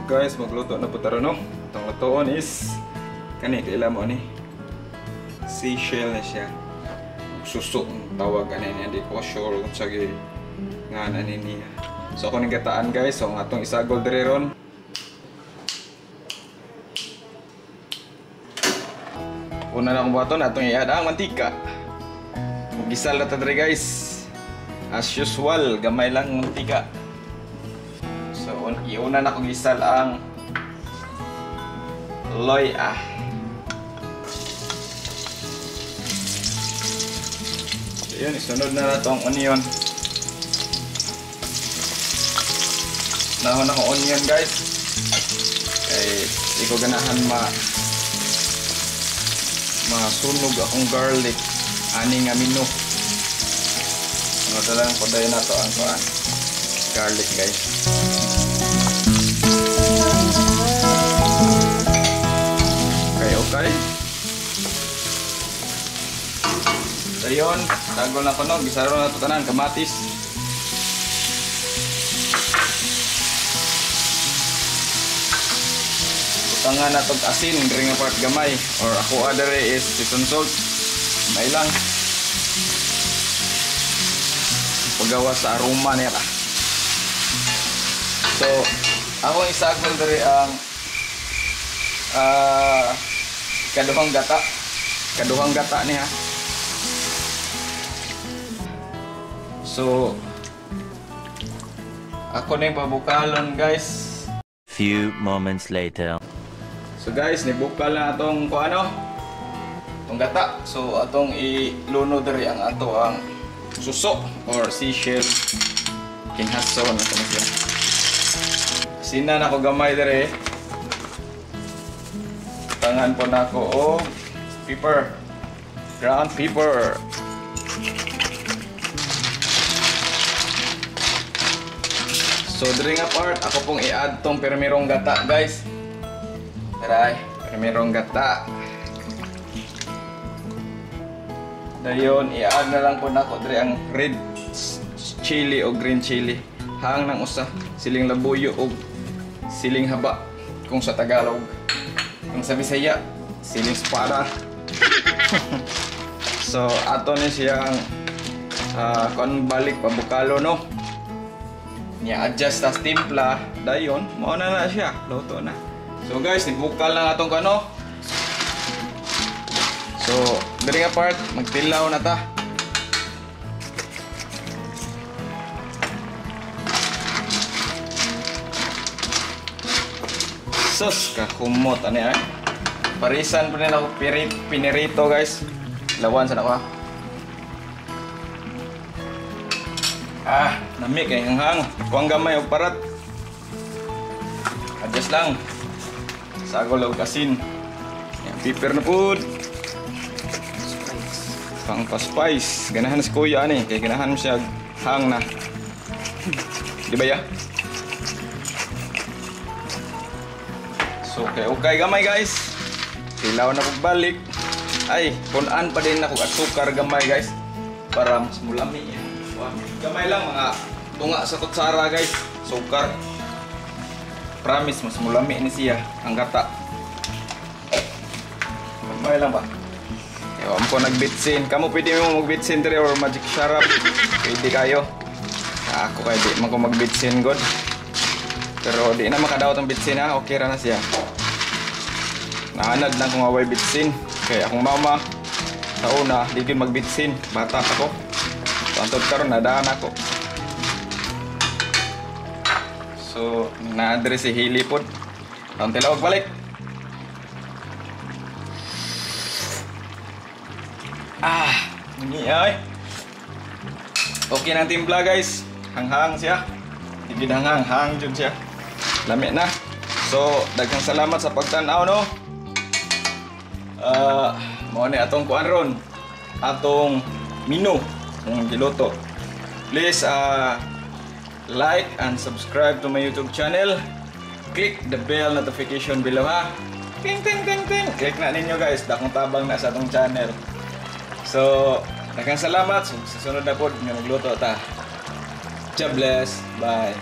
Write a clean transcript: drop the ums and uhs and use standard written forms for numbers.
guys, magluto na po tayo, no? Itong lutoon is kani, kaila mo ni seashell na siya. Susok ang tawag ani niya, di ko sure kung sagi nga ani niya. So ako nagataan guys, so ang atong isagol diri ron. Una na akong buhaton, atong i-add ang mantika. Gisal na ito guys. As usual, gamay lang mantika. So, iuna na kong gisal ang loya. So, yun, isunod na ito ang onion. Nahon akong onion guys. Eh, di ko ganahan masunog akong garlic. Ani nga mino. Ano talang poday na to ang garlic guys. Okay. So yun, tagol na ko no, gisaro na ito tanan, kamatis. Butangan na itong asin, ring apart gamay. Or ako adere is season salt. May lang. Paggawa sa aroma niya ta. So, ako isagol dari ang kaduhang gata niya. So ako na yung pabukalon guys. Few moments later. So guys, nibukal na atong itong gata. So atong iluno diri ang suso or seashell. Kinhason na ito siya. Sinan ako gamay diri. Tangan po na ako o pepper, ground pepper. So diri nga part ako pong i-add tong permirong gata guys. Taray, permirong gata. Dayon i-add na lang po na ako diri ang red chili o green chili. Hang ng usa, siling labuyo o siling haba kung sa Tagalog. Ang sa Bisaya, siling espada. So, ato ni siyang kung balik pabukalo no. Nia-adjust tas timpla, dayon, mao na siya, luto na. So guys, nibukal na atong kano. So, diri nga part, magtilaw na ta. Sus, kakumot ani ay. Parisan pa nila ako pinirito guys. Lawan sa nako. Nami kay hanghang. Kuang gamay og parat. Adjust lang. Sagol og asin. Yan pepper na pud. Pang pa-spice. Ganahan si kuya ani kay ganahan mo siya hang na. Di ba ya? So, okay gamay guys. Tilaw na pagbalik. Ay, punan pa din ako at sukar gamay guys. Para mas mulami. Gamay lang mga tunga sa kutsara guys. Sukar. Promise mas mulami ni siya ang gata. Gamay lang ba? Ewan ko nagbitsin. Kamu pwede mo magbitsin diri or magic syrup. Pwede kayo. Ako kaya di man ko magbitsin god. Pero di na makadaot ang bitsin ha. Okay ra na siya. Nahanad lang kung away bitsin. Kaya akong mama sa una, di din magbitsin. Bata pa ko. Tantod karon nadaan ako. So, na-address si Hili po. Ang tilawag balik. Hindi ay. Okay ng timpla guys. Hanghang siya. Higid hang jud siya. Lami na. So, daghang salamat sa pagtan-aw no. Mao ni atong kuan ron. Atong menu ng giluto. Please like and subscribe to my YouTube channel. Click the bell notification below ha. Ting ting ting ting. Click na ninyo guys, dakong tabang na sa atong channel. So, daghang salamat. So, sa sunod na pod nga magluto ta. God bless. Bye.